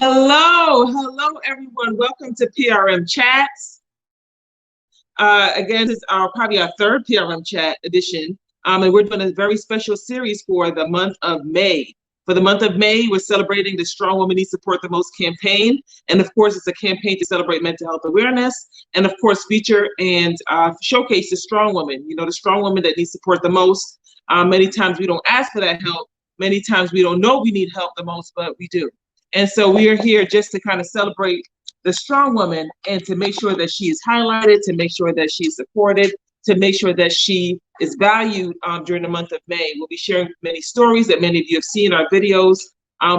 Hello, everyone. Welcome to PRM Chats. Again, this is probably our third PRM Chat edition, and we're doing a very special series for the month of May. For the month of May, we're celebrating the Strong Women Need Support the Most campaign, and of course, it's a campaign to celebrate mental health awareness, and of course, feature and showcase the strong women. You know, the strong women that need support the most. Many times we don't ask for that help. Many times we don't know we need help the most, but we do. And so we are here just to kind of celebrate the strong woman and to make sure that she is highlighted, to make sure that she's supported, to make sure that she is valued during the month of May. We'll be sharing many stories that many of you have seen our videos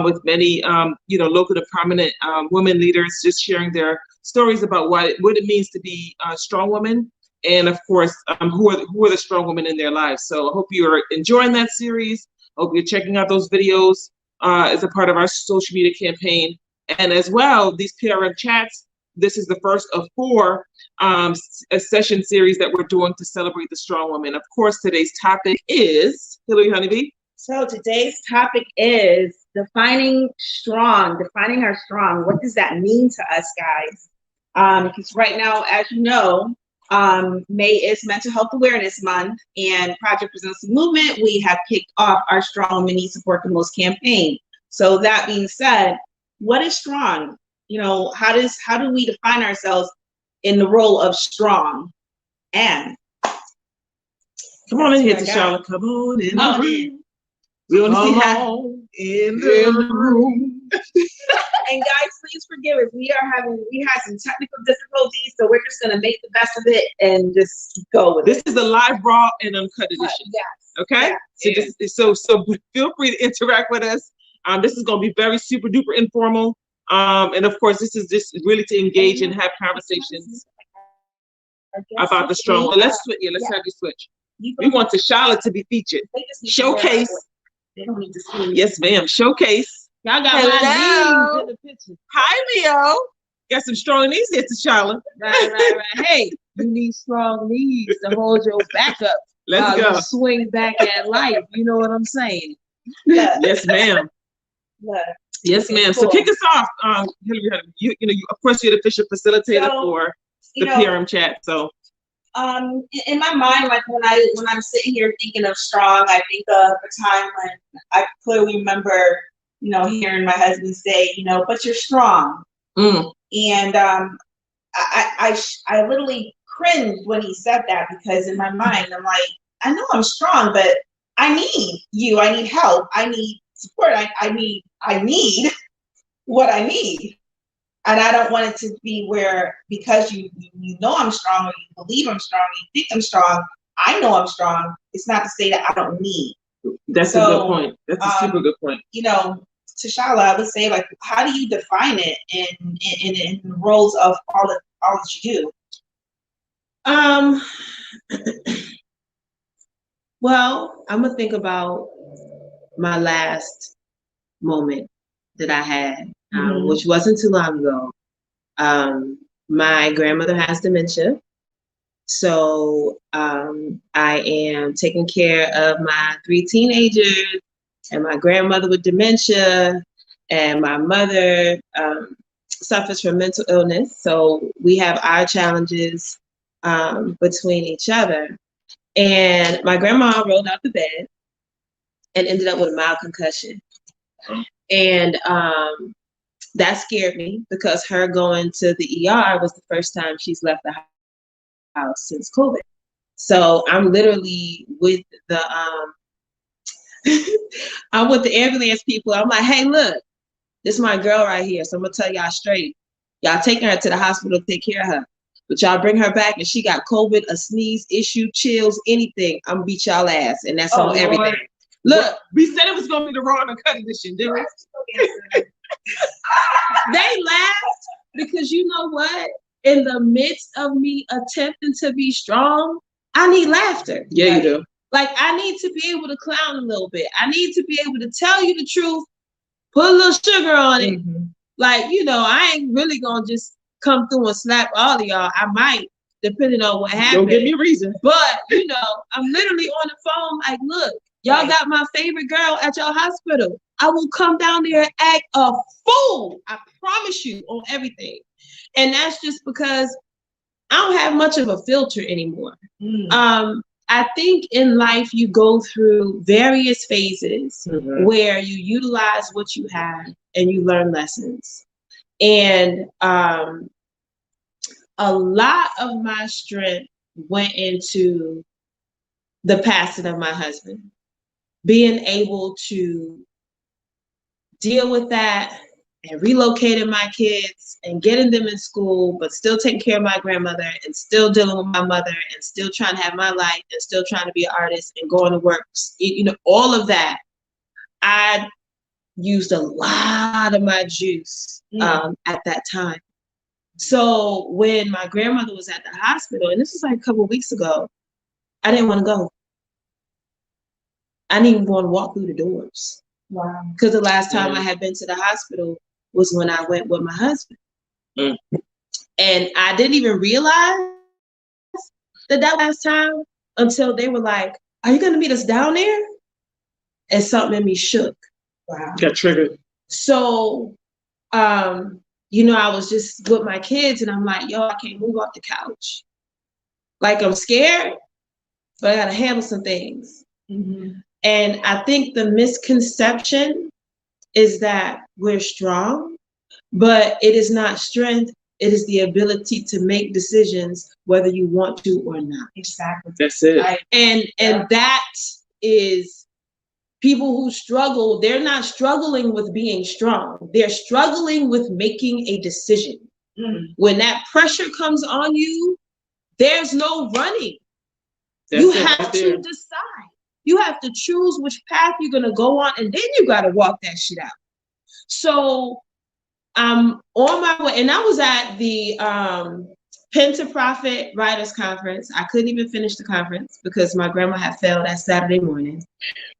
with many, local and prominent women leaders, just sharing their stories about what it means to be a strong woman. And of course, who are the strong women in their lives. So I hope you are enjoying that series. Hope you're checking out those videos as a part of our social media campaign. And as well, these PRM chats, this is the first of 4 a session series that we're doing to celebrate the strong woman. Of course, today's topic is, Hillary Honeybee. So today's topic is defining our strong. What does that mean to us, guys? Because right now, as you know, May is Mental Health Awareness Month, and Project Presents the Movement, we have kicked off our Strong Women Need Support the Most campaign. So that being said, what is strong? You know, how do we define ourselves in the role of strong? And come on in here, Tashala. Come on in the room. We want to see how in the room. And guys, please forgive us. We had some technical difficulties, so we're just gonna make the best of it and just go with it. This is a live, raw, and uncut edition. Yes. Okay. Yes. So feel free to interact with us. This is gonna be very super duper informal. And of course, this is just really to engage and have conversations about the strong. Well, let's have you switch. We want Tashala to be featured. Showcase. They don't need to see. Yes, ma'am. Showcase. Y'all got my knees in the picture. Hi, Leo. Got some strong knees here, Tashala. Right. Hey, you need strong knees to hold your back up. Let's go. You swing back at life. You know what I'm saying? Yes, ma'am. Yes, ma'am. Cool. So kick us off, Hillary. You of course, you're the official facilitator for the PRM chat. So, in my mind, like when I'm sitting here thinking of strong, I think of a time when I clearly remember, hearing my husband say, but you're strong. And I literally cringed when he said that, because in my mind, I'm like, I know I'm strong, but I need you. I need help. I need support. I need what I need. And I don't want it to be where, because you know I'm strong, or you believe I'm strong, or you think I'm strong, I know I'm strong. It's not to say that I don't need. That's a good point. That's a super good point. Tashala, I would say, like, how do you define it in the roles of all that you do? Well, I'm gonna think about my last moment that I had, which wasn't too long ago. My grandmother has dementia. So I am taking care of my 3 teenagers and my grandmother with dementia, and my mother suffers from mental illness. So we have our challenges between each other. And my grandma rolled out the bed and ended up with a mild concussion. And that scared me, because her going to the ER was the first time she's left the house since COVID. So I'm literally with the I'm with the ambulance people. I'm like, hey, look, this is my girl right here. So I'm gonna tell y'all straight. Y'all taking her to the hospital to take care of her. But y'all bring her back and she got COVID, a sneeze, issue, chills, anything, I'm gonna beat y'all ass. And that's on everything. Lord. Look, we said it was gonna be the raw and uncut edition, didn't we? They laughed because, you know what? In the midst of me attempting to be strong, I need laughter. Yeah, you do. Like, I need to be able to clown a little bit. I need to be able to tell you the truth, put a little sugar on it. Like, I ain't really gonna just come through and slap all of y'all. I might, depending on what happens. Don't give me a reason. But, I'm literally on the phone like, look, y'all got my favorite girl at your hospital. I will come down there and act a fool. I promise you on everything. And that's just because I don't have much of a filter anymore. I think in life you go through various phases where you utilize what you have and you learn lessons. And a lot of my strength went into the passing of my husband, being able to deal with that and relocating my kids and getting them in school, but still taking care of my grandmother and still dealing with my mother and still trying to have my life and still trying to be an artist and going to work. You know, all of that. I used a lot of my juice at that time. So when my grandmother was at the hospital, and this was like a couple of weeks ago, I didn't want to go. I didn't even want to walk through the doors. Wow. Because the last time I had been to the hospital was when I went with my husband. And I didn't even realize that last time until they were like, are you going to meet us down there? And something in me shook. Wow. Got triggered. So, you know, I was just with my kids and I'm like, yo, I can't move off the couch. Like, I'm scared, but I got to handle some things. And I think the misconception is that we're strong, but it is not strength. It is the ability to make decisions whether you want to or not. Exactly. That's it. Right? And that is people who struggle. They're not struggling with being strong. They're struggling with making a decision. When that pressure comes on you, there's no running. You have to decide. You have to choose which path you're going to go on, and then you got to walk that shit out. So I'm on my way, and I was at the Pen to Profit Writers Conference. I couldn't even finish the conference because my grandma had failed that Saturday morning.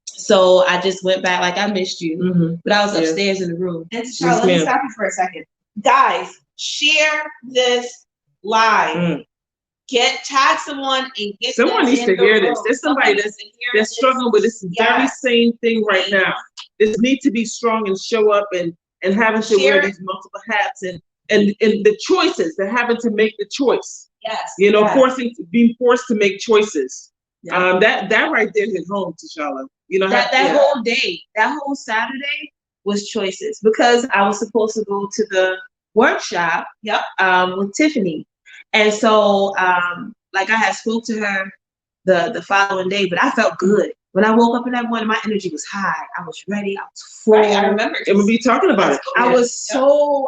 So I just went back, like, I missed you, but I was upstairs in the room. And Charlotte, let me stop you for a second. Guys, share this live. Tag someone and get someone needs to hear this. There's somebody that's struggling with this very same thing right now. This need to be strong and show up and having to wear these multiple hats and the choices. They're having to make the choice. Yes. You know, being forced to make choices. That right there hit home, T'Challa. You know, that whole day, that whole Saturday was choices, because I was supposed to go to the workshop with Tiffany. And so, like, I had spoke to her the following day, but I felt good. When I woke up in that morning, my energy was high. I was ready. I was full. Right, I remember. And we'll be talking about it. I was so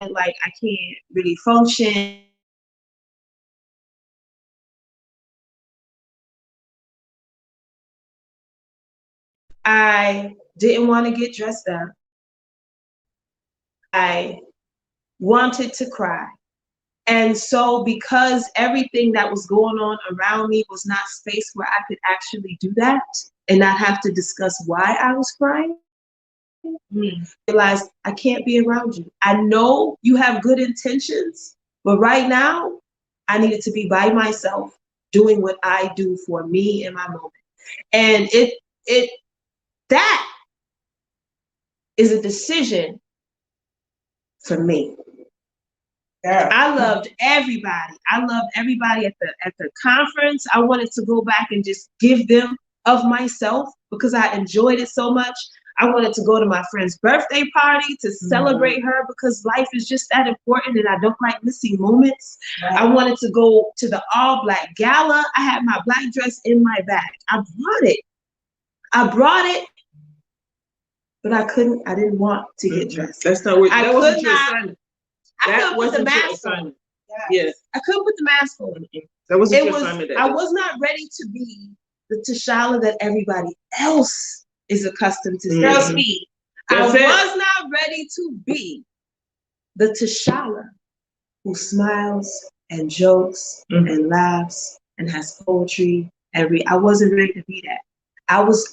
like, I can't really function. I didn't want to get dressed up. I wanted to cry. And so, because everything that was going on around me was not space where I could actually do that and not have to discuss why I was crying, I realized I can't be around you. I know you have good intentions, but right now I needed to be by myself doing what I do for me in my moment. And that is a decision for me. I loved everybody. I loved everybody at the conference. I wanted to go back and just give them of myself because I enjoyed it so much. I wanted to go to my friend's birthday party to celebrate her because life is just that important and I don't like missing moments. Right. I wanted to go to the all black gala. I had my black dress in my bag. I brought it, but I didn't want to get dressed. That's not what, that wasn't your assignment. That wasn't your assignment. Yes. I couldn't put the mask on. That wasn't your assignment. I was not ready to be the T'Challa that everybody else is accustomed to seeing. Trust me. I was not ready to be the T'Challa who smiles and jokes and laughs and has poetry. I wasn't ready to be that. I was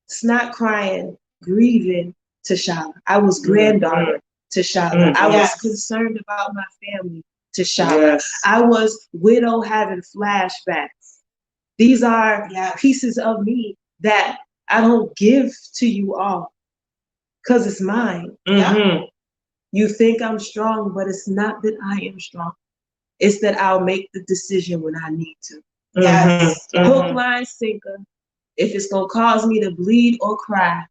snot crying, grieving T'Challa. I was granddaughter T'Challa. I was concerned about my family. to shop. Yes. I was widow having flashbacks. These are pieces of me that I don't give to you all because it's mine. Mm-hmm. You think I'm strong, but it's not that I am strong. It's that I'll make the decision when I need to. Yes. Mm-hmm. Hook, line, sinker. If it's going to cause me to bleed or cry,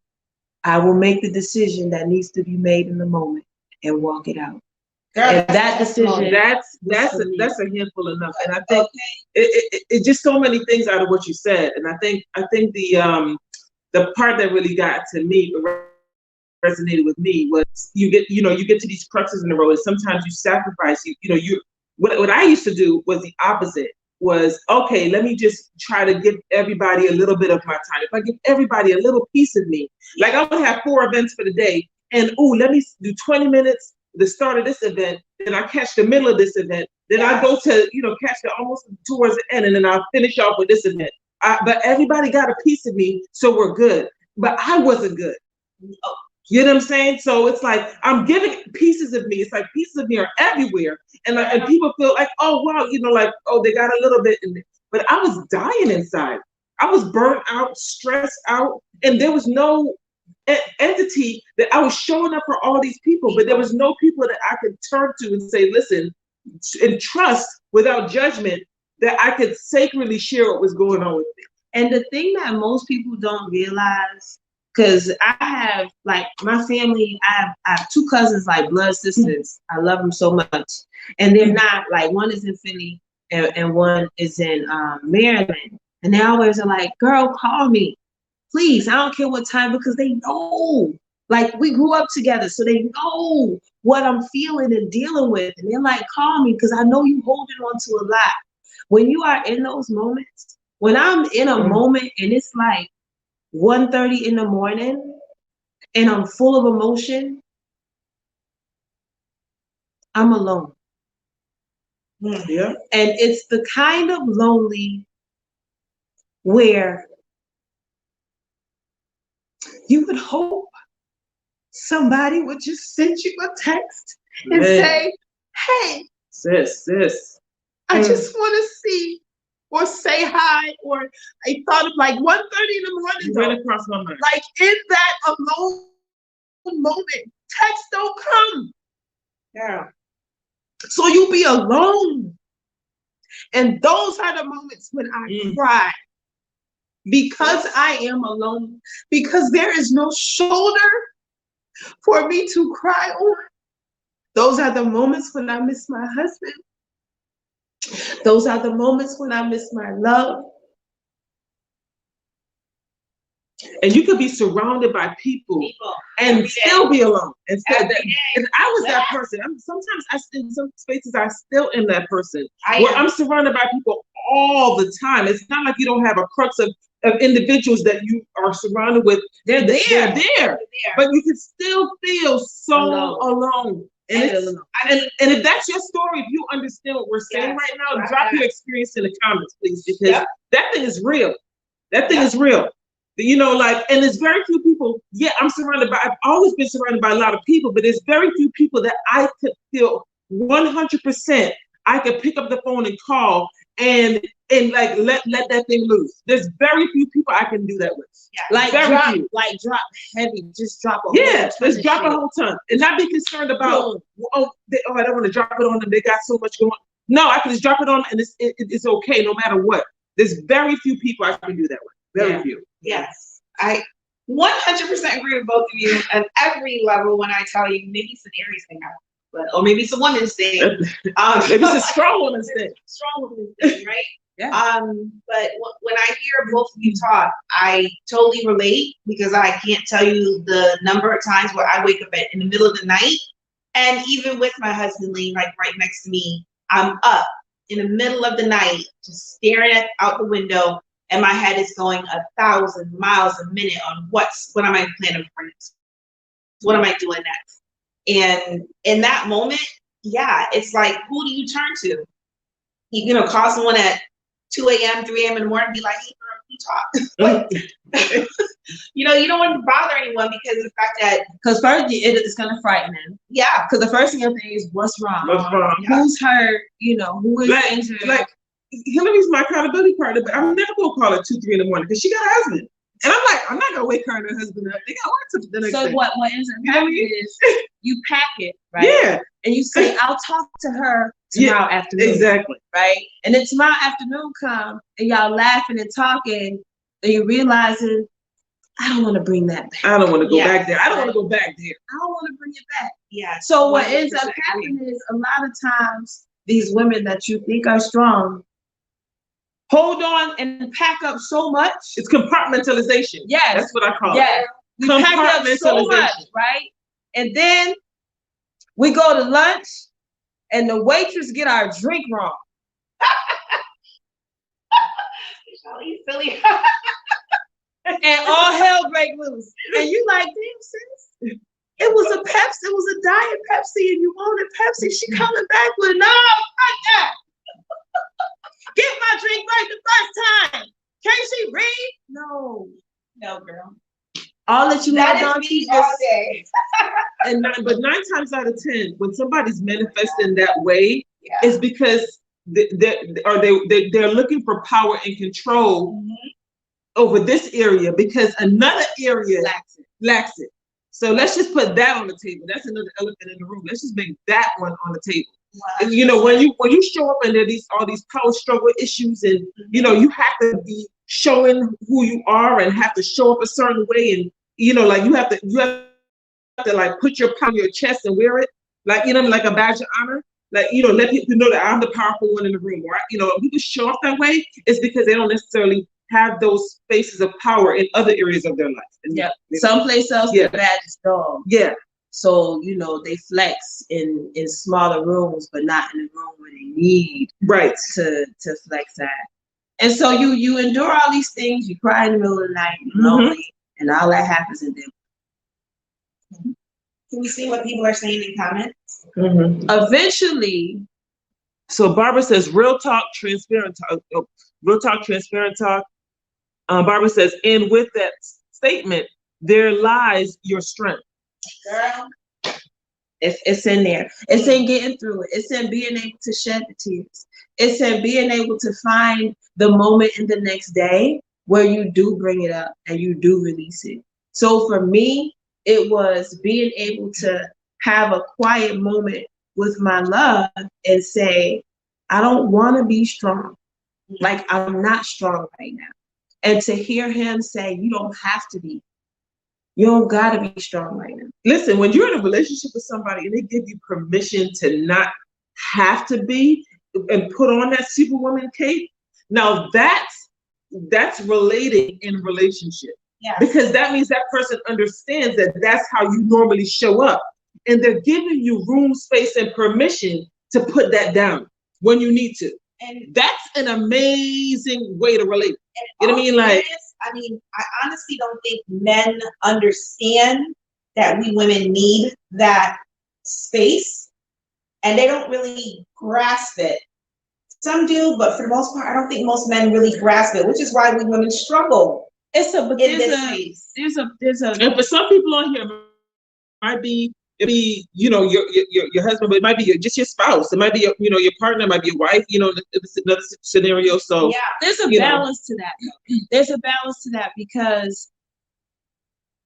I will make the decision that needs to be made in the moment and walk it out. And that decision, that's a handful enough. And I think it just so many things out of what you said. And I think the part that really got to me, resonated with me, was you get to these cruxes in the road, and sometimes you sacrifice. What I used to do was the opposite. Was, okay, let me just try to give everybody a little bit of my time. If I give everybody a little piece of me, like I would have 4 events for the day, and let me do 20 minutes the start of this event, then I catch the middle of this event, then I go to catch the almost towards the end, and then I'll finish off with this event. But everybody got a piece of me, so we're good. But I wasn't good. You know what I'm saying? So it's like I'm giving pieces of me. It's like pieces of me are everywhere, and people feel like, oh wow, like, oh, they got a little bit in there. But I was dying inside. I was burnt out, stressed out, and there was no entity that I was showing up for all these people, but there was no people that I could turn to and say, listen, and trust without judgment, that I could sacredly share what was going on with me. And the thing that most people don't realize, because I have, like, my family, I have 2 cousins, like blood sisters. I love them so much. And they're not, like, one is in Philly and one is in Maryland. And they always are like, girl, call me. Please, I don't care what time, because they know. Like, we grew up together, so they know what I'm feeling and dealing with. And they're like, call me, because I know you holding on to a lot. When you are in those moments, when I'm in a moment and it's like 1:30 in the morning and I'm full of emotion, I'm alone. Yeah. And it's the kind of lonely where you would hope somebody would just send you a text and say, hey, sis, I just want to see or say hi, or I thought of like 1:30 in the morning. You ran across my mind. Like, in that alone moment, text don't come. Yeah. So you be alone. And those are the moments when I cry. Because I am alone. Because there is no shoulder for me to cry on. Those are the moments when I miss my husband. Those are the moments when I miss my love. And you could be surrounded by people and still be alone. And I was that person. Sometimes in some spaces I still am that person. I'm surrounded by people all the time. It's not like you don't have a crux of individuals that you are surrounded with. They're there. But you can still feel so alone. And if that's your story, if you understand what we're saying right now, drop your experience in the comments, please, because that thing is real. That thing is real. And there's very few people. Yeah, I've always been surrounded by a lot of people, but there's very few people that I could feel 100%. I could pick up the phone and call and like let that thing loose. There's very few people I can do that with. Like, drop heavy, just drop a whole ton. Let's drop a whole ton, and not be concerned about I don't want to drop it on them. They got so much going on. No, I can just drop it on, and it's okay no matter what. There's very few people I can do that with. Very few. Yes, I 100% agree with both of you at every level. When I tell you, maybe it's an Aries thing, or maybe it's a woman's thing. Maybe it's a strong woman's thing. Strong woman's thing, right? Yeah. But when I hear both of you talk, I totally relate, because I can't tell you the number of times where I wake up in the middle of the night, and even with my husband laying like right next to me, I'm up in the middle of the night, just staring out the window. And my head is going 1,000 miles a minute on what am I planning for next? What am I doing next? And in that moment, it's like, who do you turn to? You call someone at 2 a.m., 3 a.m. in the morning and be like, hey, girl, talk. You know, you don't want to bother anyone because of the fact that, because first it's gonna frighten them. yeah, Because the first thing you'll think is, what's wrong? What's wrong? Who's hurt? You know, who is Like, injured? like Hillary's my accountability partner, but I'm never gonna call her 2, 3 in the morning because she got a husband. And I'm like, I'm not gonna wake her and her husband up. They got work to the next so day. what ends up happening is you pack it, right? Yeah, And you say, I'll talk to her tomorrow afternoon. exactly. Right? And then tomorrow afternoon come and y'all laughing and talking and you realizing, I don't want to bring that back. I don't want to go Yeah. back there. I don't want to go back there. I don't want to bring it back. yeah. So what ends up 100% happening is a lot of times these women that you think are strong hold on and pack up so much. It's compartmentalization. Yes. That's what I call it. Yeah. We pack up so much, right? And then we go to lunch and the waitress get our drink wrong. Really silly. And all hell break loose. And you like, damn, sis, it was a Pepsi, it was a diet Pepsi, and you wanted Pepsi. She coming back with, no, fuck that. Get my drink right the first time. Can't she read? No, girl. All that you That had is on me TV. all day. But 9 times out of 10, when somebody's manifesting that way, Yeah. it's because they're looking for power and control over this area because another area lacks it. So let's just put that on the table. That's another elephant in the room. Let's just make that one on the table. And, you know, when you show up and there are all these power struggle issues, and you know you have to be showing who you are and have to show up a certain way, and you know, like you have to like put your power on your chest and wear it, like, you know, like a badge of honor. Like, you know, let people know that I'm the powerful one in the room. Or, you know, people show up that way, it's because they don't necessarily have those spaces of power in other areas of their life. And Yeah. Someplace else, the badge is gone. Yeah. So, you know, they flex in smaller rooms, but not in the room where they need to flex that. And so you endure all these things, you cry in the middle of the night, you're lonely, and all that happens, and then Can we see what people are saying in comments? eventually. So Barbara says, real talk, transparent talk. Real talk, transparent talk. Barbara says, and with that statement, there lies your strength. Girl. It's in there. It's in getting through it. It's in being able to shed the tears. It's in being able to find the moment in the next day where you do bring it up and you do release it. So for me, it was being able to have a quiet moment with my love and say, I don't want to be strong. Like, I'm not strong right now. And to hear him say, you don't have to be. You don't got to be strong right now. Listen, when you're in a relationship with somebody and they give you permission to not have to be and put on that superwoman cape, now that's relating in relationship. Yes. Because that means that person understands that that's how you normally show up. And they're giving you room, space, and permission to put that down when you need to. And that's an amazing way to relate. You know what I mean? Like, I honestly don't think men understand that we women need that space, and they don't really grasp it. Some do, but for the most part, I don't think most men really grasp it, which is why we women struggle. There's a and for some people on here, might be you know your husband, but it might be just your spouse. It might be your partner, it might be your wife. You know, it's another scenario. So yeah, there's a balance to that. There's a balance to that because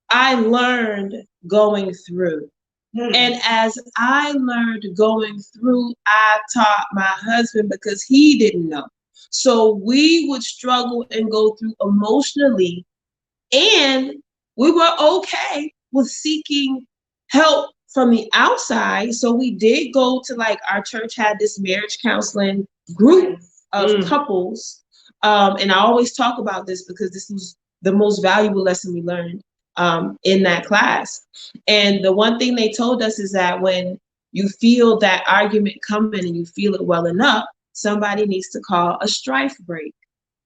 I learned going through, and as I learned going through, I taught my husband because he didn't know. So we would struggle and go through emotionally, and we were okay with seeking help from the outside. So we did go to, like, our church had this marriage counseling group of couples. And I always talk about this because this was the most valuable lesson we learned in that class. And the one thing they told us is that when you feel that argument coming and you feel it well enough, somebody needs to call a strife break.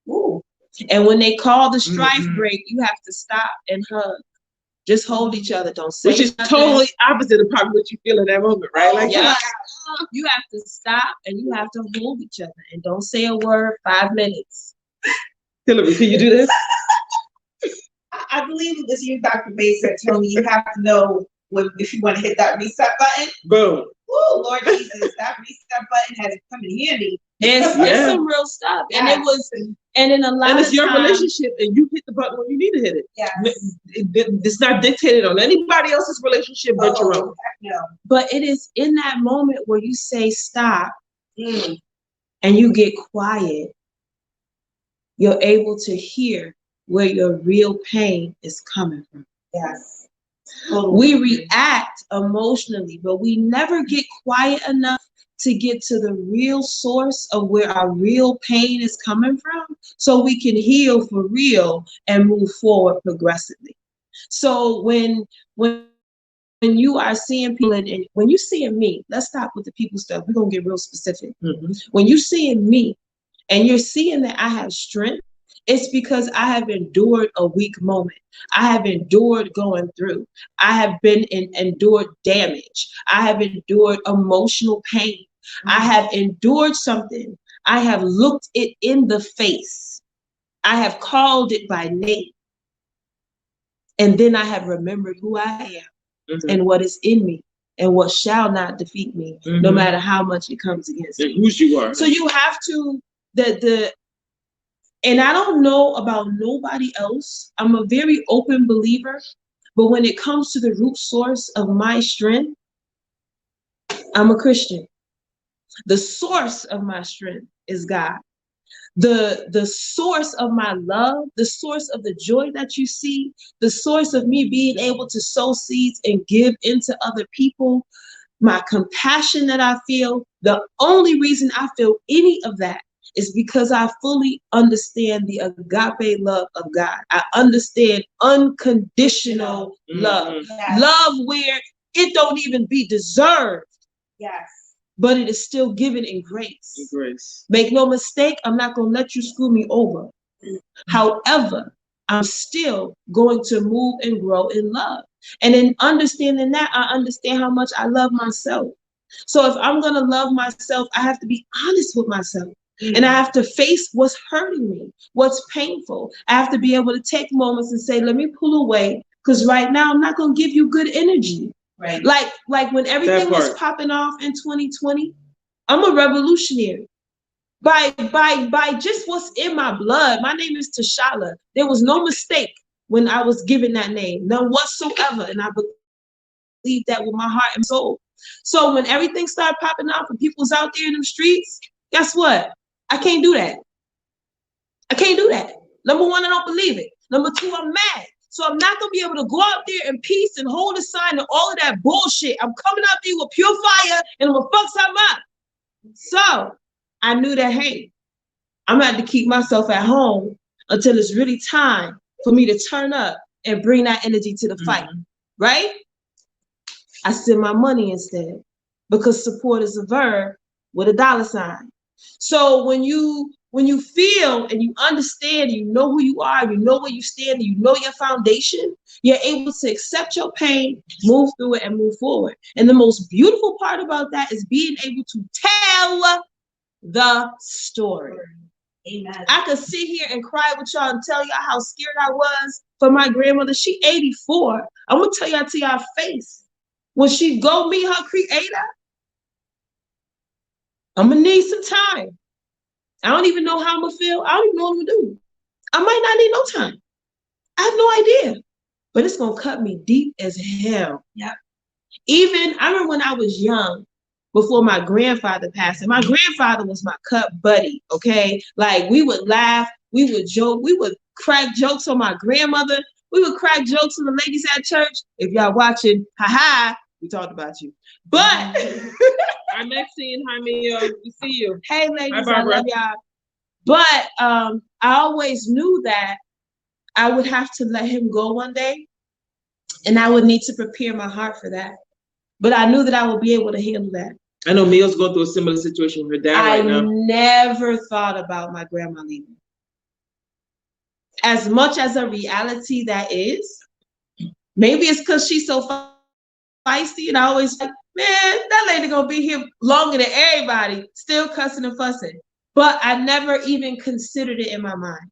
Ooh. And when they call the strife break, you have to stop and hug. Just hold each other. Don't say Which is nothing. totally opposite of probably what you feel in that moment, right? Like, yeah, you have to stop and you have to hold each other and don't say a word 5 minutes. Hillary, can you do this? I believe it was you, Dr. Bates, that told me you have to know if you want to hit that reset button. Boom. Oh, Lord Jesus, that reset button has come in handy. It's some real stuff. And it was, and in a lot and it's of your times, relationship, and you hit the button when you need to hit it. Yes. It's not dictated on anybody else's relationship but your own. No. But it is in that moment where you say stop Mm. and you get quiet, you're able to hear where your real pain is coming from. Yes. We react emotionally, but we never get quiet enough to get to the real source of where our real pain is coming from so we can heal for real and move forward progressively. So when you are seeing people and when you're seeing me, let's stop with the people stuff. We're going to get real specific. Mm-hmm. When you're seeing me and you're seeing that I have strength, it's because I have endured a weak moment. I have endured going through. I have endured damage. I have endured emotional pain. Mm-hmm. I have endured something. I have looked it in the face. I have called it by name. And then I have remembered who I am mm-hmm. and what is in me and what shall not defeat me, mm-hmm. no matter how much it comes against me. Whose you are. So you have to, and I don't know about nobody else. I'm a very open believer, but when it comes to the root source of my strength, I'm a Christian. The source of my strength is God. The source of my love, the source of the joy that you see, the source of me being able to sow seeds and give into other people, my compassion that I feel, the only reason I feel any of that is because I fully understand the agape love of God. I understand unconditional love. Yes. Love where it don't even be deserved. Yes. But it is still given in grace. In grace. Make no mistake, I'm not going to let you screw me over. Mm-hmm. However, I'm still going to move and grow in love. And in understanding that, I understand how much I love myself. So if I'm going to love myself, I have to be honest with myself. Mm-hmm. And I have to face what's hurting me, what's painful. I have to be able to take moments and say, let me pull away, because right now I'm not going to give you good energy. Right. Like when everything was popping off in 2020, I'm a revolutionary. By just what's in my blood. My name is Tashala. There was no mistake when I was given that name, none whatsoever. And I believe that with my heart and soul. So when everything started popping off and people was out there in the streets, guess what? I can't do that. I can't do that. Number one, I don't believe it. Number two, I'm mad. So I'm not going to be able to go out there in peace and hold a sign and all of that bullshit. I'm coming out there with pure fire and I'm going to fuck something up. So I knew that, hey, I'm going to have to keep myself at home until it's really time for me to turn up and bring that energy to the fight, mm-hmm. right? I send my money instead because support is a verb with a dollar sign. So when you feel and you understand, you know who you are, you know where you stand, you know your foundation, you're able to accept your pain, move through it, and move forward. And the most beautiful part about that is being able to tell the story. Amen. I could sit here and cry with y'all and tell y'all how scared I was for my grandmother. She 84. I'm gonna tell y'all to y'all face. When she go meet her creator, I'm gonna need some time. I don't even know how I'm gonna feel. I don't even know what I'm gonna do. I might not need no time. I have no idea. But it's gonna cut me deep as hell. Yeah. Even I remember when I was young, before my grandfather passed, and my grandfather was my cut buddy, okay? Like we would laugh, we would joke, we would crack jokes on my grandmother, we would crack jokes on the ladies at church. If y'all watching, haha, we talked about you. But hi Maxine, hi Mia, we see you. Hey ladies, hi, I love y'all. But I always knew that I would have to let him go one day, and I would need to prepare my heart for that. But I knew that I would be able to handle that. I know Mia's going through a similar situation with her dad right now. I never thought about my grandma leaving. As much as a reality that is, maybe it's because she's so feisty, and I always like, man, that lady gonna be here longer than everybody, still cussing and fussing. But I never even considered it in my mind.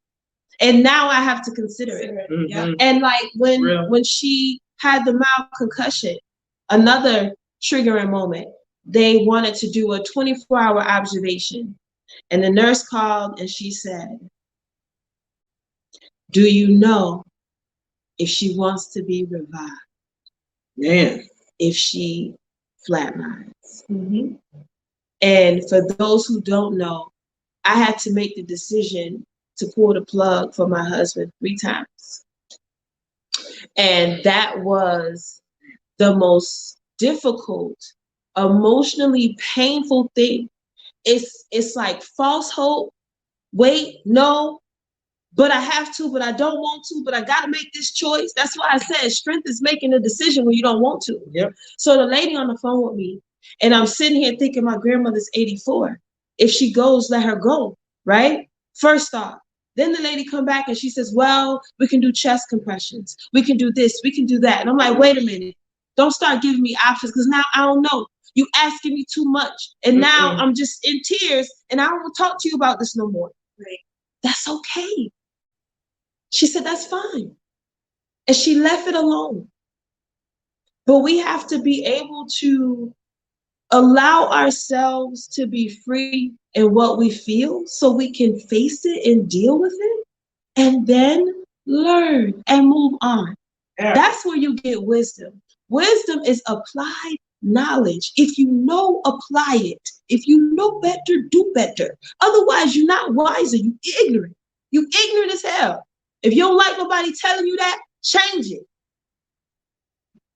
And now I have to consider it. Yeah. And like Real. when she had the mild concussion, another triggering moment, they wanted to do a 24-hour observation. And the nurse called and she said, do you know if she wants to be revived? Man. If she flatlines? Mm-hmm. And for those who don't know, I had to make the decision to pull the plug for my husband 3 times. And that was the most difficult, emotionally painful thing. It's like false hope. Wait, no, but I have to, but I don't want to, but I got to make this choice. That's why I said strength is making a decision when you don't want to. Yep. So the lady on the phone with me, and I'm sitting here thinking my grandmother's 84. If she goes, let her go, right? First off. Then the lady come back and she says, well, we can do chest compressions. We can do this, we can do that. And I'm like, wait a minute. Don't start giving me options because now I don't know. You asking me too much. And now I'm just in tears and I don't want to talk to you about this no more. Right. That's okay. She said, that's fine. And she left it alone. But we have to be able to allow ourselves to be free in what we feel so we can face it and deal with it and then learn and move on. Yeah. That's where you get wisdom. Wisdom is applied knowledge. If you know, apply it. If you know better, do better. Otherwise, you're not wiser. You ignorant. You ignorant as hell. If you don't like nobody telling you that, change it.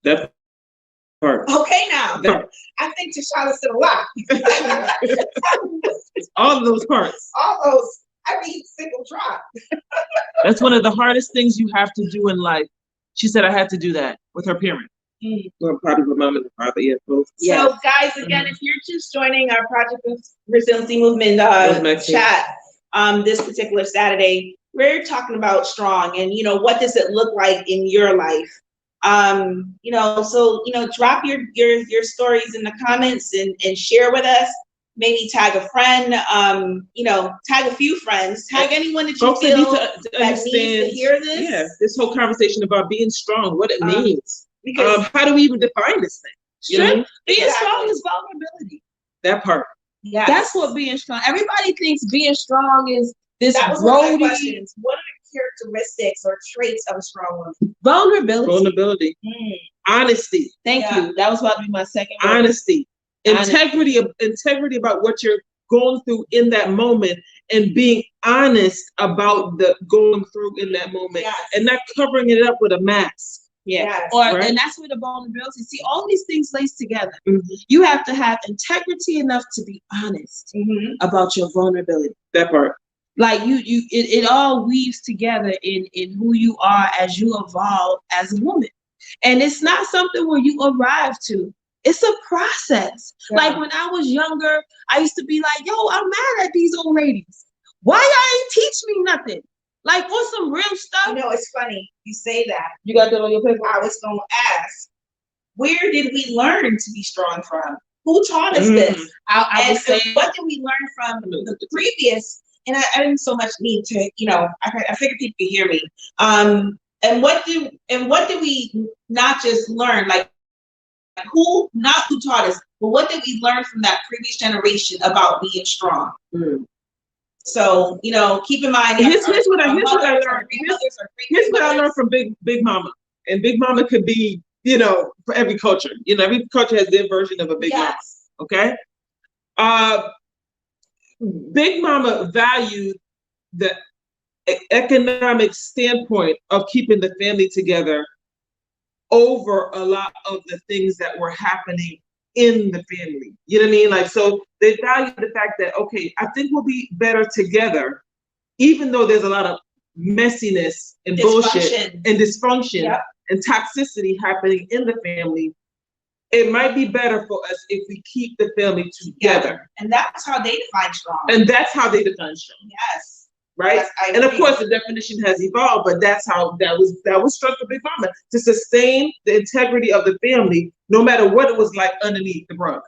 That part. Okay, now. That, I think Tashauna said a lot. all of those parts. All those, I mean, single drop. That's one of the hardest things you have to do in life. She said I had to do that with her parent. Well, probably with mom and father, yeah, both. So, guys, again, if you're just joining our Project Resiliency Movement chat this particular Saturday, we're talking about strong and, you know, what does it look like in your life? You know, so, you know, drop your stories in the comments and share with us. Maybe tag a friend, you know, tag a few friends, tag anyone that you folks feel that needs to hear this. Yeah, this whole conversation about being strong, what it means. Because how do we even define this thing? Strength, being strong is vulnerability. That part. Yeah, that's what being strong. Everybody thinks being strong is this that was one of my roadie. questions. What are the characteristics or traits of a strong woman? Vulnerability. Honesty. Thank you. That was about to be my second word. Honesty. Integrity about what you're going through in that moment and being honest about the going through in that moment and not covering it up with a mask. And that's where the vulnerability. See, all these things lace together. You have to have integrity enough to be honest about your vulnerability. That part. Like it all weaves together in who you are as you evolve as a woman. And it's not something where you arrive to. It's a process. Like when I was younger, I used to be like, yo, I'm mad at these old ladies. Why y'all ain't teach me nothing? Like on some real stuff. You know, it's funny you say that. You got that on your paper? I was going to ask, where did we learn to be strong from? Who taught us this? I would say, what did we learn from the previous? And I didn't so much need to, you know, I figured people could hear me. And what did we not just learn? Like not who taught us, but what did we learn from that previous generation about being strong? So, you know, keep in mind. Here's what I learned from Big Mama. And Big Mama could be, you know, for every culture. You know, every culture has their version of a Big Mama. Okay. Big Mama valued the economic standpoint of keeping the family together over a lot of the things that were happening in the family. You know what I mean? Like, so they value the fact that, okay, I think we'll be better together, even though there's a lot of messiness and bullshit and dysfunction and toxicity happening in the family. It might be better for us if we keep the family together. And that's how they define strong. And that's how they define strong. Yes. Right? Yes, and of course the definition has evolved, but that's how that was struck for Big Mama, to sustain the integrity of the family, no matter what it was like underneath the rug.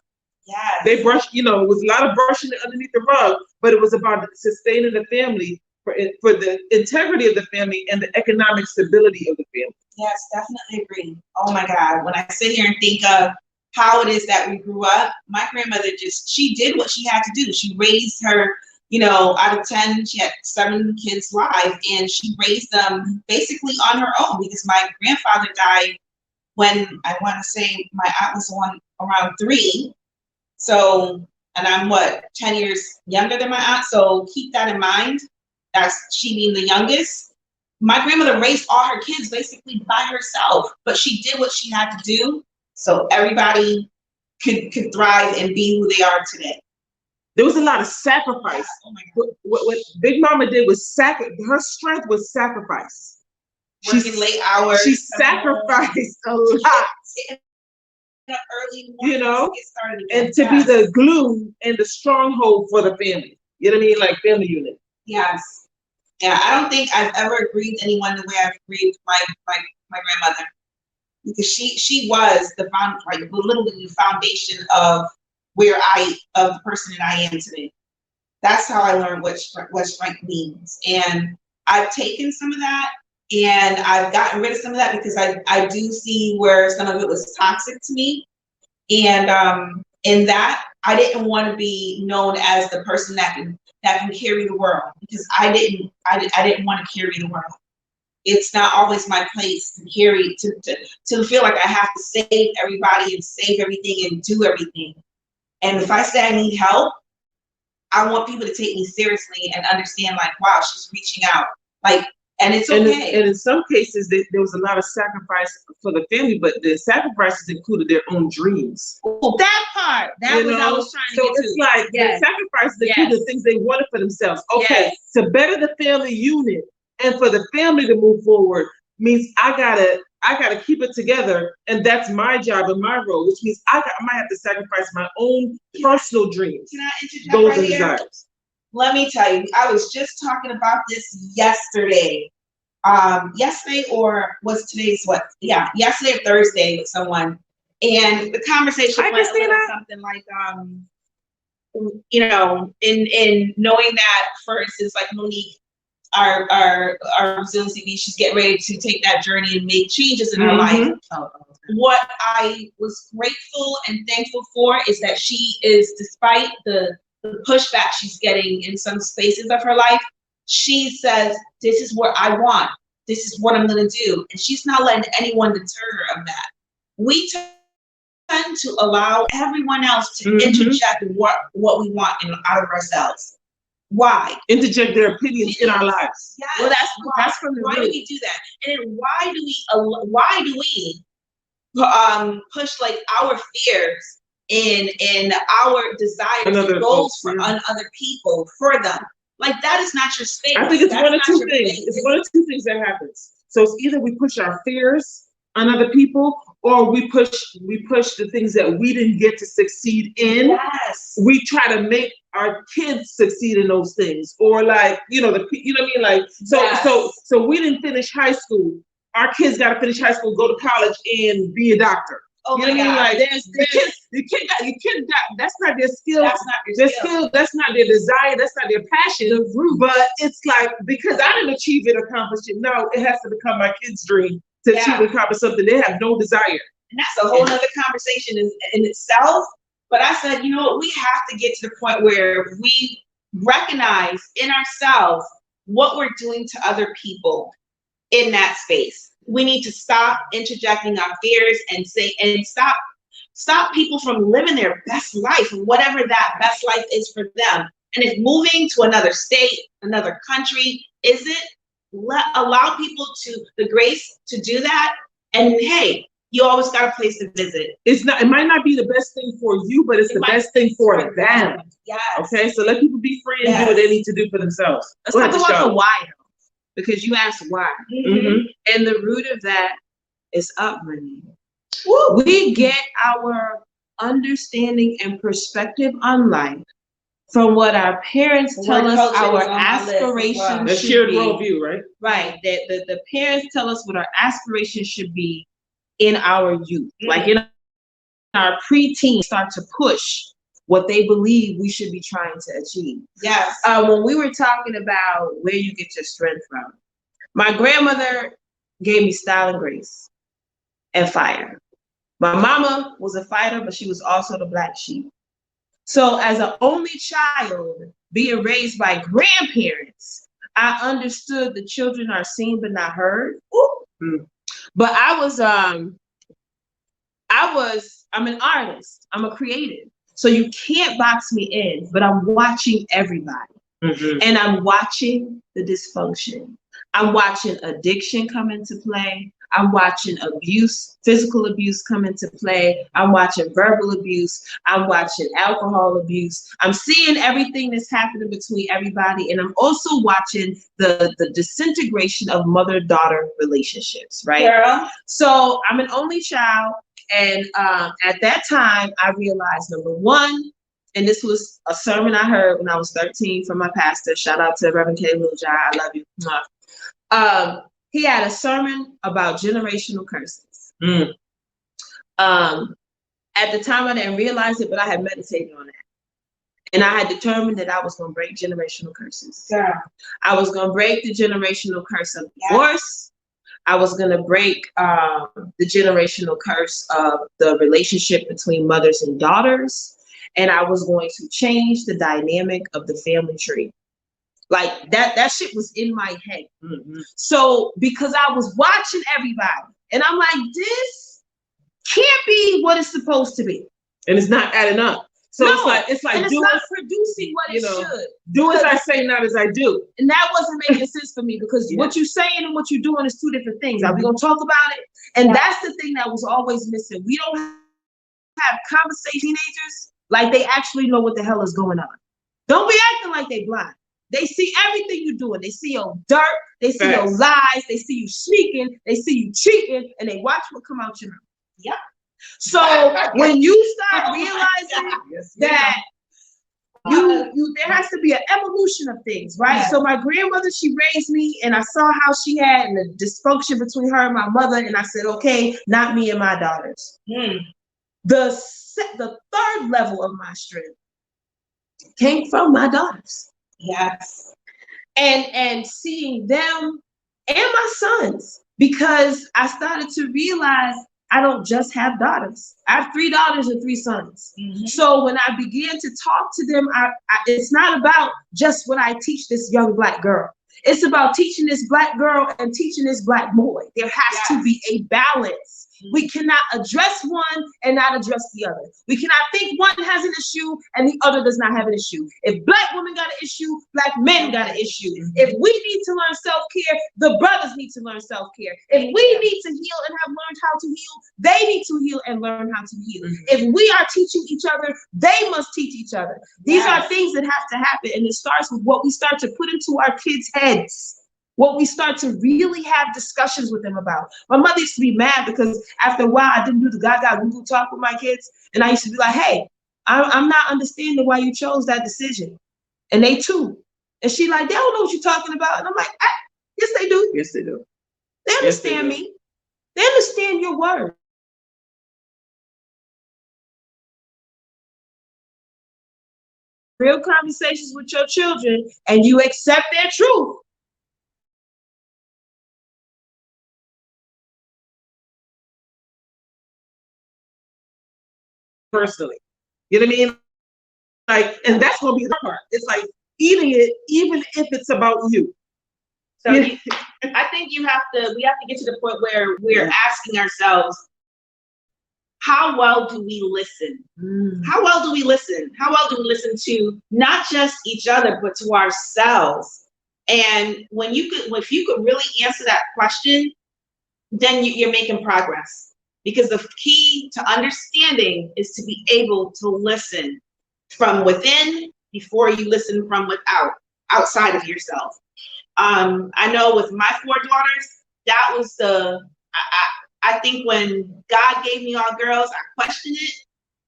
Yes. They brushed, you know, it was a lot of brushing underneath the rug, but it was about sustaining the family for the integrity of the family and the economic stability of the family. Yes, definitely agree. Oh my God, when I sit here and think of how it is that we grew up, my grandmother she did what she had to do. She raised her, out of 10, she had 7 kids live, and she raised them basically on her own because my grandfather died when I want to say my aunt was around 3. So, and I'm 10 years younger than my aunt. So keep that in mind. That's she being the youngest. My grandmother raised all her kids basically by herself, but she did what she had to do so everybody could thrive and be who they are today. There was a lot of sacrifice. Oh my God. What Big Mama did was her strength was sacrifice. Working late hours. She sacrificed a lot. Early morning, get started again. And to be the glue and the stronghold for the family. You know what I mean? Like family unit. Yes. Yeah, I don't think I've ever grieved anyone the way I've grieved my grandmother, because she was literally the foundation of of the person that I am today. That's how I learned what strength means, and I've taken some of that, and I've gotten rid of some of that because I do see where some of it was toxic to me, and in that I didn't want to be known as the person that can carry the world, because I didn't want to carry the world. It's not always my place to carry to feel like I have to save everybody and save everything and do everything. And if I say I need help, I want people to take me seriously and understand, like, wow, she's reaching out, and it's okay. And in some cases, there was a lot of sacrifice for the family, but the sacrifices included their own dreams. Oh, that part. That was I was trying to get to. So it's like the sacrifices included the things they wanted for themselves. Okay, to better the family unit and for the family to move forward means I gotta keep it together, and that's my job and my role, which means I might have to sacrifice my own personal dreams, Can I interject goals right and here? desires. Let me tell you, I was just talking about this yesterday. Yesterday, or was today's what? Yeah, yesterday or Thursday with someone, and the conversation went something like, in knowing that, for instance, like Monique, our resiliency beach, she's getting ready to take that journey and make changes in her life. What I was grateful and thankful for is that she is, despite the pushback she's getting in some spaces of her life, she says, this is what I want. This is what I'm going to do. And she's not letting anyone deter her of that. We tend to allow everyone else to interject what we want out of ourselves. Why? Interject their opinions in our lives. Yes. Well, that's from the why root. do we do that? And then why do we push like our fears and our desires and goals on other people for them? Like, that is not your space. I think it's one of two things. It's one of two things that happens. So it's either we push our fears on other people, or we push the things that we didn't get to succeed in. Yes. We try to make our kids succeed in those things, or like, you know what I mean? Like, so we didn't finish high school. Our kids got to finish high school, go to college, and be a doctor. Oh, you know what I mean? Like, the kid that's not their skill. That's not their skill. That's not their desire. That's not their passion. But it's like, because I didn't achieve it, accomplish it. No, it has to become my kid's dream to achieve and accomplish something they have no desire. And that's a whole other conversation in itself. But I said, you know what? We have to get to the point where we recognize in ourselves what we're doing to other people in that space. We need to stop interjecting our fears and stop people from living their best life, whatever that best life is for them. And if moving to another state, another country isn't, allow people the grace to do that. And hey, you always got a place to visit. It might not be the best thing for you, but it's the best thing for them. Yes. Okay, so let people be free and do what they need to do for themselves. Let's talk about the why, though, because you asked why. And the root of that is upbringing. Woo. We get our understanding and perspective on life from what our parents tell us our aspirations the shared worldview, right? Right. The parents tell us what our aspirations should be in our youth. Like in our preteen, start to push what they believe we should be trying to achieve. Yes. When we were talking about where you get your strength from, my grandmother gave me style and grace and fire. My mama was a fighter, but she was also the black sheep. So as an only child being raised by grandparents, I understood the children are seen but not heard. But I'm an artist. I'm a creative. So you can't box me in, but I'm watching everybody. And I'm watching the dysfunction. I'm watching addiction come into play. I'm watching abuse, physical abuse come into play. I'm watching verbal abuse. I'm watching alcohol abuse. I'm seeing everything that's happening between everybody. And I'm also watching the disintegration of mother-daughter relationships, right? Girl. So I'm an only child. And at that time, I realized, number one, and this was a sermon I heard when I was 13 from my pastor. Shout out to Reverend K. Liljai. I love you. He had a sermon about generational curses. At the time, I didn't realize it, but I had meditated on that. And I had determined that I was going to break generational curses. Girl. I was going to break the generational curse of divorce. I was going to break the generational curse of the relationship between mothers and daughters. And I was going to change the dynamic of the family tree. Like that shit was in my head. So because I was watching everybody and I'm like, this can't be what it's supposed to be. And it's not adding up. So it's like and it's not producing what it should. Do as I say, not as I do. And that wasn't making sense for me because what you're saying and what you're doing is two different things. Are we gonna talk about it? And that's the thing that was always missing. We don't have conversations with teenagers like they actually know what the hell is going on. Don't be acting like they blind. They see everything you're doing. They see your dirt. They see your lies. They see you sneaking. They see you cheating, and they watch what come out your mouth. Yep. So when you start realizing that there has to be an evolution of things, right? Yeah. So my grandmother, she raised me, and I saw how she had and the dysfunction between her and my mother, and I said, okay, not me and my daughters. The third level of my strength came from my daughters. Yes. And seeing them and my sons, because I started to realize I don't just have daughters. I have 3 daughters and 3 sons. So when I began to talk to them, it's not about just what I teach this young Black girl. It's about teaching this Black girl and teaching this Black boy. There has to be a balance. We cannot address one and not address the other. We cannot think one has an issue and the other does not have an issue. If Black women got an issue, Black men got an issue. If we need to learn self-care, the brothers need to learn self-care. If we need to heal and have learned how to heal, they need to heal and learn how to heal. If we are teaching each other, they must teach each other. These are things that have to happen, and it starts with what we start to put into our kids' heads. What we start to really have discussions with them about. My mother used to be mad because after a while I didn't do the gaga Google talk with my kids. And I used to be like, hey, I'm not understanding why you chose that decision. And they too. And she like, they don't know what you're talking about. And I'm like, yes, they do. Yes, they do. They understand me. They understand your word. Real conversations with your children and you accept their truth. Personally, you know what I mean? Like, and that's gonna be the part. It's like eating it, even if it's about you. So I think we have to get to the point where we're asking ourselves, how well do we listen? How well do we listen? How well do we listen to not just each other, but to ourselves? And if you could really answer that question, then you're making progress. Because the key to understanding is to be able to listen from within before you listen from outside of yourself. I know with my 4 daughters, that was I think when God gave me all girls, I questioned it.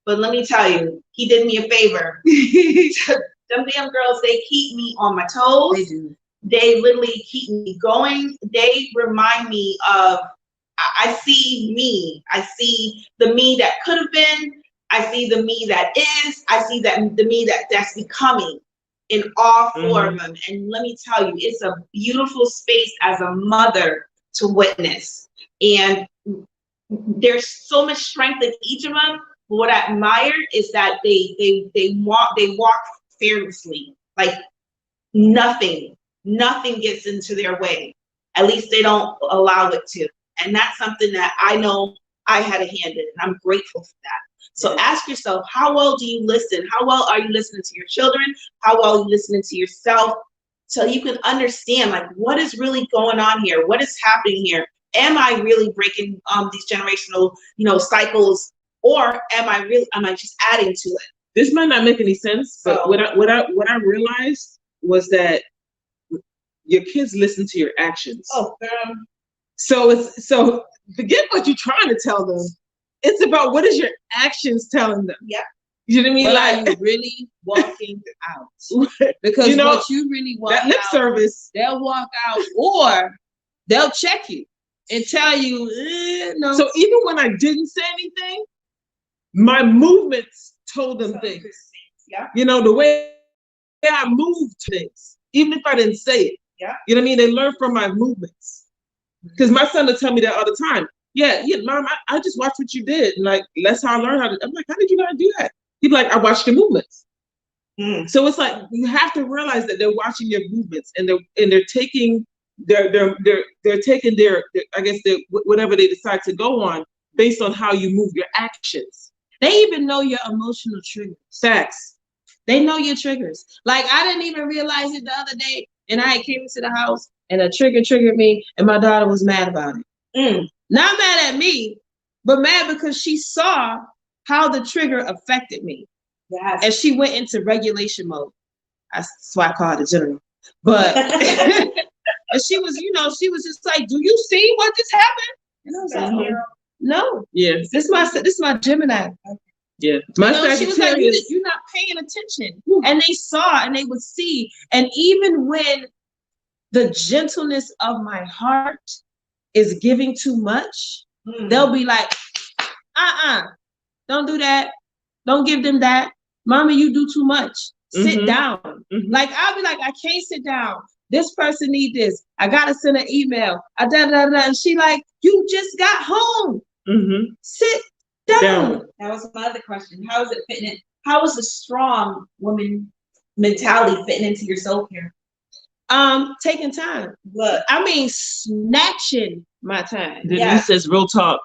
But let me tell you, he did me a favor. Them damn girls, they keep me on my toes. They do. They literally keep me going. They remind me of, I see me. I see the me that could have been. I see the me that is. I see that the me that's becoming in all four of them. And let me tell you, it's a beautiful space as a mother to witness. And there's so much strength in each of them. But what I admire is that they walk fearlessly. Like nothing gets into their way. At least they don't allow it to. And that's something that I know I had a hand in, and I'm grateful for that. So ask yourself, how well do you listen? How well are you listening to your children? How well are you listening to yourself? So you can understand, like, what is really going on here? What is happening here? Am I really breaking these generational, cycles, or am I just adding to it? This might not make any sense, but what I realized was that your kids listen to your actions. So forget what you're trying to tell them. It's about what is your actions telling them. Yeah. You know what I mean? But like, are you really walking out? Because what you really want that lip service, they'll walk out, or they'll check you and tell you, no. So even when I didn't say anything, my movements told them things. Yeah. The way I moved things, even if I didn't say it. Yeah. You know what I mean? They learn from my movements. Because my son will tell me that all the time. Yeah, Mom, I just watched what you did. And like, that's how I learned how to. I'm like, how did you learn to do that? He'd be like, I watched your movements. So it's like, you have to realize that they're watching your movements, and they're taking they're taking their I guess whatever they decide to go on based on how you move your actions. They even know your emotional triggers. Facts. They know your triggers. Like, I didn't even realize it the other day, and I came into the house and a triggered me, and my daughter was mad about it. Not mad at me, but mad because she saw how the trigger affected me. Yes. And she went into regulation mode. That's why I call it a general. But and she was just like, do you see what just happened? And I was like, no. Yeah. This is my Gemini. Yeah. She was like, you're not paying attention. And they saw and they would see. And even when the gentleness of my heart is giving too much, they'll be like, don't do that. Don't give them that. Mommy, you do too much. Sit down. Like, I'll be like, I can't sit down. This person need this. I gotta send an email. And she like, you just got home. Sit down. That was my other question. How is it fitting in? How is the strong woman mentality fitting into your self-care? Taking time. Look. I mean, snatching my time. Denise says real talk.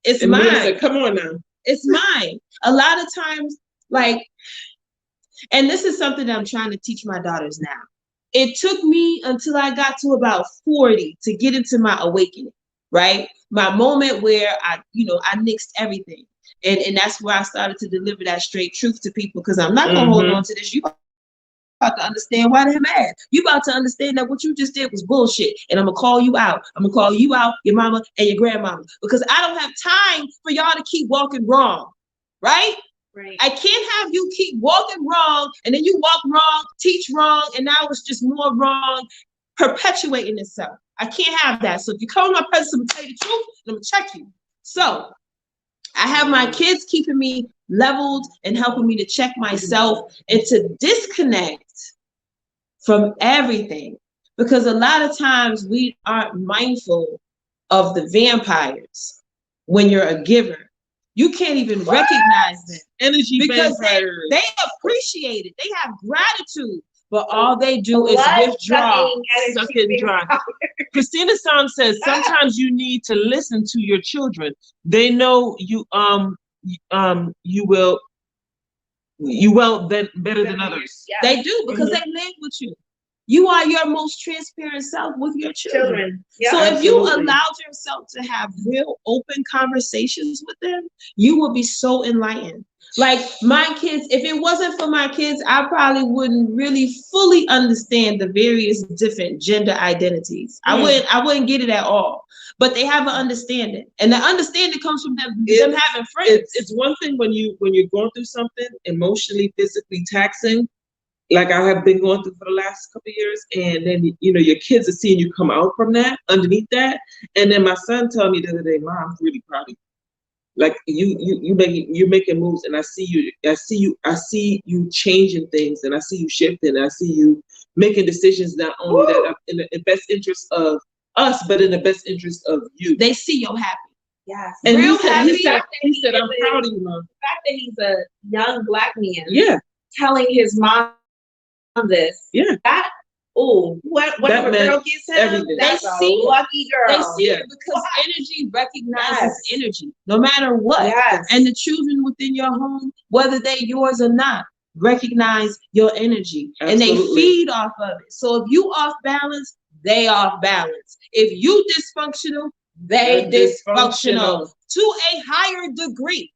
It's and mine. Said, come on now. It's mine. A lot of times, like, and this is something that I'm trying to teach my daughters now. It took me until I got to about 40 to get into my awakening, right? My moment where I nixed everything. And that's where I started to deliver that straight truth to people, because I'm not going to hold on to this. You about to understand why they're mad. You about to understand that what you just did was bullshit. And I'm going to call you out. I'm going to call you out, your mama and your grandmama, because I don't have time for y'all to keep walking wrong, right? Right. I can't have you keep walking wrong, and then you walk wrong, teach wrong, and now it's just more wrong, perpetuating itself. I can't have that. So if you come in my presence, I'm going to tell you the truth, and I'm going to check you. So I have my kids keeping me leveled and helping me to check myself and to disconnect from everything. Because a lot of times we aren't mindful of the vampires when you're a giver. You can't even recognize them. Energy because vampires. they appreciate it. They have gratitude, but all they do is withdraw. Suck it and dry. Christina Sam says sometimes you need to listen to your children. They know you well better than others. Yeah. They do, because they live with you. You are your most transparent self with your children. Yeah, so absolutely. If you allowed yourself to have real open conversations with them, you will be so enlightened. Like my kids, if it wasn't for my kids, I probably wouldn't really fully understand the various different gender identities. I wouldn't get it at all. But they have an understanding, and the understanding comes from them having friends. It's one thing when you're going through something emotionally, physically taxing, like I have been going through for the last couple of years, and then your kids are seeing you come out from that, underneath that, and then my son told me the other day, Mom, I'm really proud of you. Like you're making moves, and I see you changing things, and I see you shifting, and I see you making decisions not only that are in the best interest of us, but in the best interest of you. They see you're happy. Yes. And Real he said, happy. he said, I'm proud of you, Mom. The fact that he's a young Black man, Yeah, telling his mom this, yeah. that, whatever meant girl gets him, everything. that's They a see it. lucky girl. They see Yeah. it because energy recognizes Yes. energy, no matter what. Yes. And the children within your home, whether they're yours or not, recognize your energy. And they Absolutely. feed off of it. So if you off balance, they off balance. If you dysfunctional, they They're dysfunctional to a higher degree.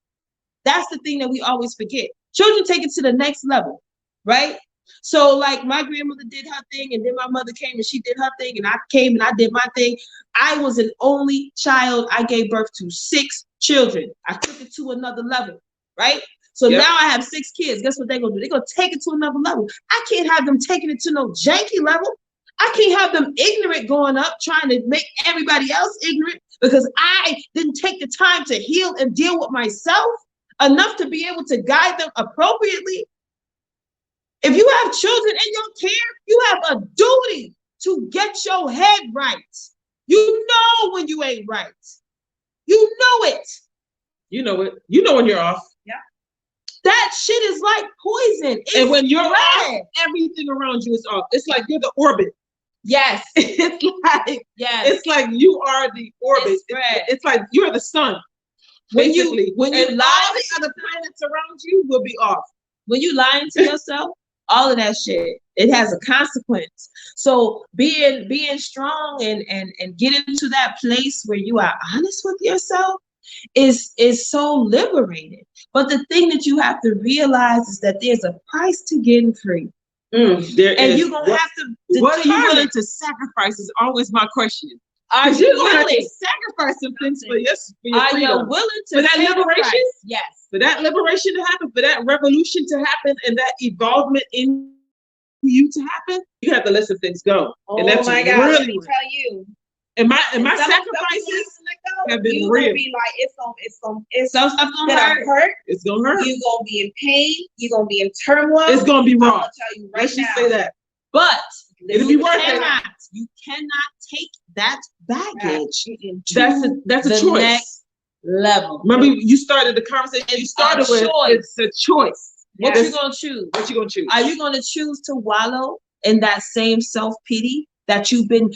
That's the thing that we always forget. Children take it to the next level, right? So like my grandmother did her thing, and then my mother came and she did her thing, and I came and I did my thing. I was an only child. I gave birth to 6 children. I took it to another level, right? So Yep. now I have 6 kids. Guess what they're gonna do? They're gonna take it to another level. I can't have them taking it to no janky level. I can't have them ignorant going up, trying to make everybody else ignorant because I didn't take the time to heal and deal with myself enough to be able to guide them appropriately. If you have children in your care, you have a duty to get your head right. You know when you ain't right. You know it. You know it. You know when you're off. Yeah. That shit is like poison. It's And when you're red. off, everything around you is off. It's like you're the orbit. Yes. It's like Yes. it's like you are the orbit. It's red. It's like you're the sun. When Basically. you and lie, all the other planets around you will be off. when you lying to yourself, all of that shit, it has a consequence. So being strong and getting to that place where you are honest with yourself is so liberating. But the thing that you have to realize is that there's a price to getting free. There And is. you're gonna have to What are you determine, willing to sacrifice is always my question. are Because you you're gonna have to willing? sacrifice some things for your Are you freedom. willing to For that pay the liberation? price? Yes. For that liberation to happen, for that revolution to happen, and that evolvement in you to happen, you have to let some things go. Oh and that's my God, really let me tell you. and my Some sacrifices have been you real. gonna be like, it's Some stuff gonna gonna hurt. It's gonna hurt. You're gonna be in pain. You're gonna be in turmoil. It's gonna be I'm raw. gonna tell you right Let's just now. say that. But It'll be worth it. you cannot take that baggage That's a the choice. next level. Remember, you started the conversation. You It's started a with choice. it's a choice. What Yes. you gonna choose? What you gonna choose? Are you gonna choose to wallow in that same self-pity that you've been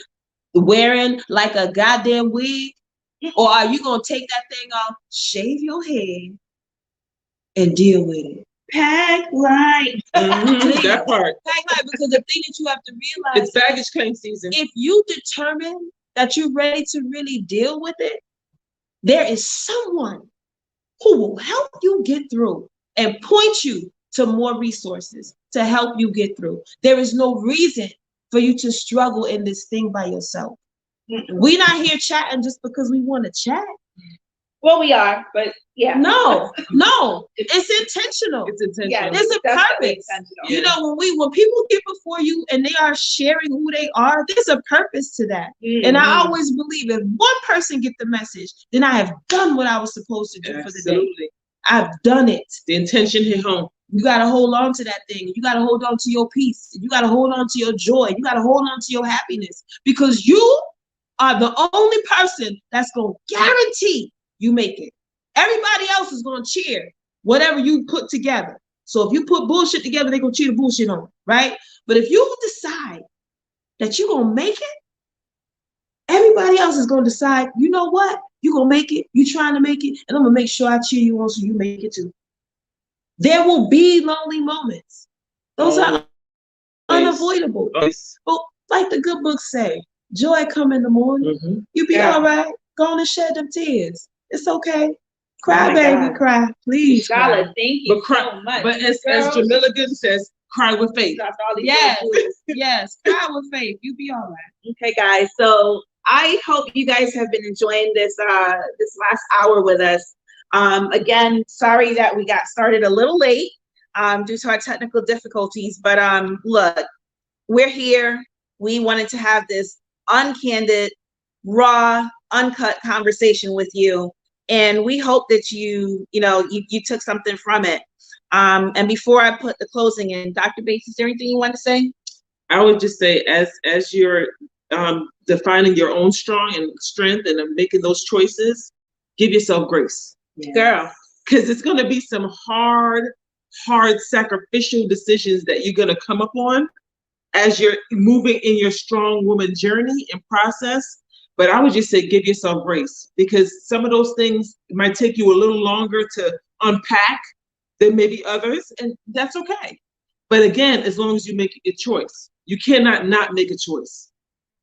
wearing like a goddamn wig? Or are you gonna take that thing off, shave your head, and deal with it? Pack right. That part. Like, because the thing that you have to realize, It's baggage claim season. if you determine that you're ready to really deal with it, there is someone who will help you get through and point you to more resources to help you get through. There is no reason for you to struggle in this thing by yourself. We're not here chatting just because we want to chat. Well, we are, but yeah. No, it's intentional. It's intentional. Yeah, There's a definitely purpose. intentional. You know, when people get before you and they are sharing who they are, there's a purpose to that. And I always believe if one person get the message, then I have done what I was supposed to do for the day. Absolutely. I've done it. The intention hit home. You got to hold on to that thing. You got to hold on to your peace. You got to hold on to your joy. You got to hold on to your happiness, because you are the only person that's going to guarantee you make it. Everybody else is going to cheer whatever you put together. So if you put bullshit together, they're going to cheer the bullshit on, right? But if you decide that you're going to make it, everybody else is going to decide, you know what? You're going to make it. You're trying to make it. And I'm going to make sure I cheer you on so you make it too. There will be lonely moments. Those are unavoidable. But like the good books say, joy come in the morning. You be all right. Go on and shed them tears. It's okay. Cry, baby, cry. Please. Charlotte, thank you But cry, so much. but as Jamila Gooden says, cry with faith. Yes, yes. Cry with faith. You be all right. Okay, guys. So I hope you guys have been enjoying this this last hour with us. Again, sorry that we got started a little late due to our technical difficulties, but look, we're here. We wanted to have this uncandid, raw, uncut conversation with you. And we hope that you took something from it. And before I put the closing in, Dr. Bates, is there anything you want to say? I would just say, as you're defining your own strong and strength and making those choices, give yourself grace, Girl, because it's going to be some hard sacrificial decisions that you're going to come up on as you're moving in your strong woman journey and process. But I would just say, give yourself grace, because some of those things might take you a little longer to unpack than maybe others, and that's okay. But again, as long as you make a choice, you cannot not make a choice.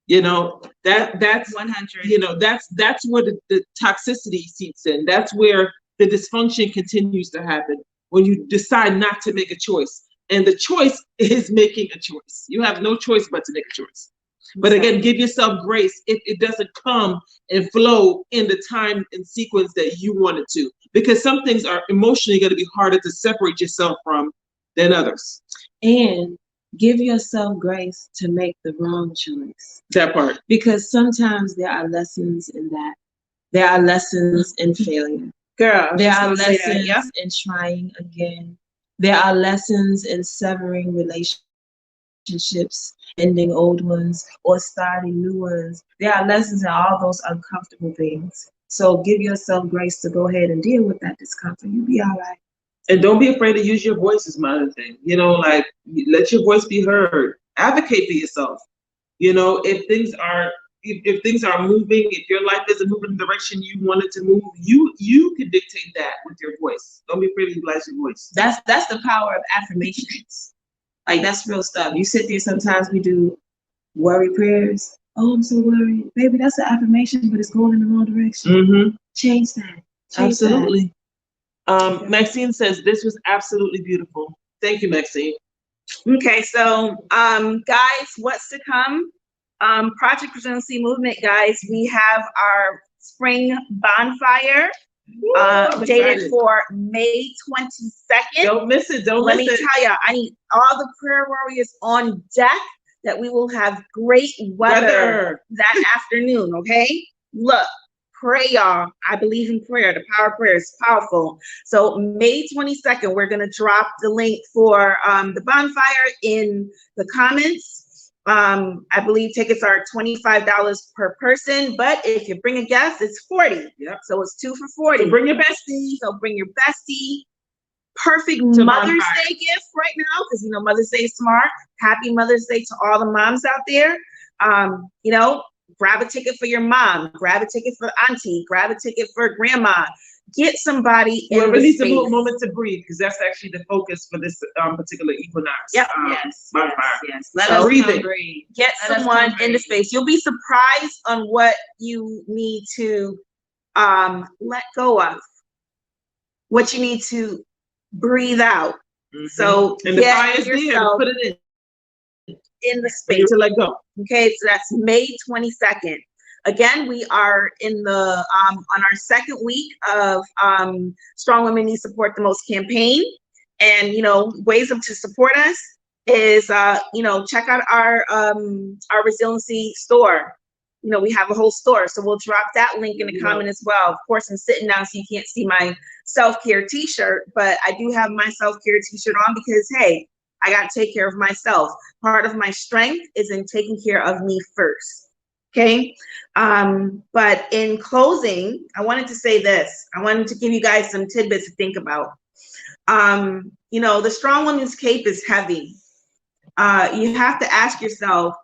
That's 100. That's where the toxicity seeps in. That's where the dysfunction continues to happen, when you decide not to make a choice. And the choice is making a choice. You have no choice but to make a choice. But again, give yourself grace if it doesn't come and flow in the time and sequence that you want it to. Because some things are emotionally going to be harder to separate yourself from than others. And give yourself grace to make the wrong choice. That part. Because sometimes there are lessons in that. There are lessons in failure. Girl, there are lessons in trying again. There are lessons in severing relationships, ending old ones, or starting new ones. There are lessons in all those uncomfortable things. So give yourself grace to go ahead and deal with that discomfort. You'll be all right. And don't be afraid to use your voice is my other thing. Let your voice be heard. Advocate for yourself. If things are moving, if your life isn't moving in the direction you want it to move, you can dictate that with your voice. Don't be afraid to utilize your voice. That's the power of affirmations. Like, that's real stuff. You sit there, sometimes we do worry prayers. Oh, I'm so worried. Baby, that's an affirmation, but it's going in the wrong direction. Mm-hmm. Change that. Absolutely. Maxine says, this was absolutely beautiful. Thank you, Maxine. Okay, so guys, what's to come? Project Resiliency Movement, guys, we have our spring bonfire dated for May 22nd. Don't miss it. Let me tell you, I need all the prayer warriors on deck that we will have great weather that afternoon, okay? Look, pray, y'all. I believe in prayer. The power of prayer is powerful. So May 22nd, we're going to drop the link for the bonfire in the comments. I believe tickets are $25 per person, but if you bring a guest, it's $40. Yep. So it's 2 for $40. So bring your bestie. Perfect Mother's Day gift right now, because Mother's Day is tomorrow. Happy Mother's Day to all the moms out there. Grab a ticket for your mom, grab a ticket for auntie, grab a ticket for grandma. Get somebody in the needs space. A little moment to breathe, because that's actually the focus for this particular equinox. Yep. Yes. Let us breathe. Get someone in the space. You'll be surprised on what you need to let go of, what you need to breathe out. Mm-hmm. So and the fire is there. Put it in the space to let go. Okay, so that's May 22nd. Again, we are in the on our second week of Strong Women Need Support the Most campaign, and ways to support us is check out our resiliency store. We have a whole store, so we'll drop that link in the comment as well. Of course, I'm sitting down, so you can't see my self-care t-shirt, but I do have my self-care t-shirt on because, hey, I got to take care of myself. Part of my strength is in taking care of me first. Okay. But in closing, I wanted to say this. I wanted to give you guys some tidbits to think about. The Strong Woman's cape is heavy. You have to ask yourself,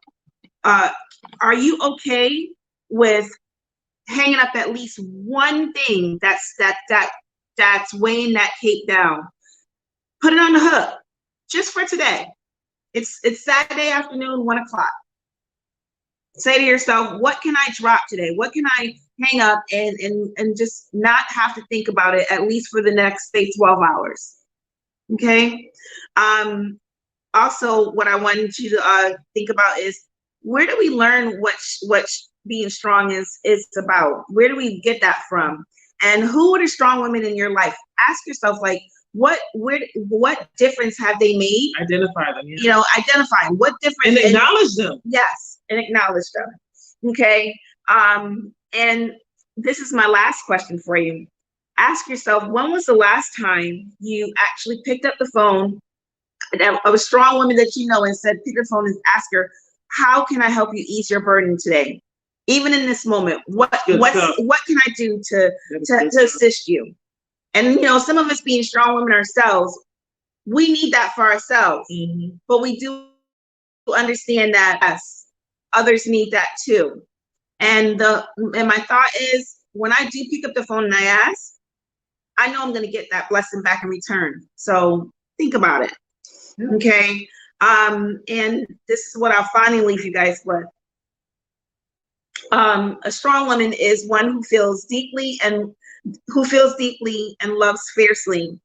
are you okay with hanging up at least one thing that's weighing that cape down? Put it on the hook. Just for today. It's Saturday afternoon, 1 o'clock. Say to yourself, what can I drop today? What can I hang up and just not have to think about it, at least for the next, say, 12 hours? Okay. Also, what I wanted you to think about is, where do we learn what being strong is about? Where do we get that from? And who are the strong women in your life? Ask yourself, what difference have they made? Identify them. Yeah. Identify them. What difference? And acknowledge them. Yes, and acknowledge them. Okay. And this is my last question for you. ask yourself, when was the last time you actually picked up the phone of a strong woman that you know and said, pick your phone and ask her, how can I help you ease your burden today? Even in this moment, what can I do to assist you? And some of us being strong women ourselves, we need that for ourselves. But we do understand that yes, others need that too. And my thought is, when I do pick up the phone and I ask, I know I'm going to get that blessing back in return. So think about it. Okay. And this is what I'll finally leave you guys with. A strong woman is one who feels deeply and loves fiercely.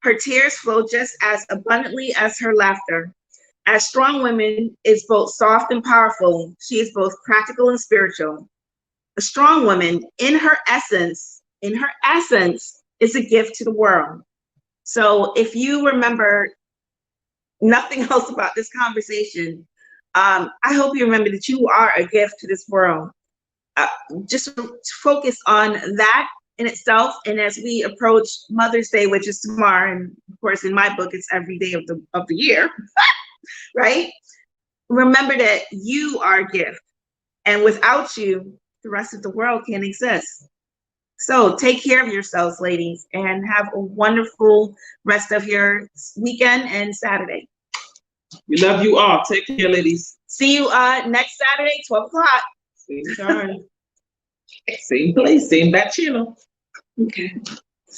Her tears flow just as abundantly as her laughter. A strong woman is both soft and powerful. She is both practical and spiritual. A strong woman, in her essence, is a gift to the world. So if you remember nothing else about this conversation, I hope you remember that you are a gift to this world. Just focus on that in itself. And as we approach Mother's Day, which is tomorrow, and of course in my book it's every day of the year, right? Remember that you are a gift, and without you, the rest of the world can't exist. So take care of yourselves, ladies, and have a wonderful rest of your weekend and Saturday. We love you all. Take care, ladies. See you next Saturday, 12 o'clock. Same time. Same place, same back channel. Okay.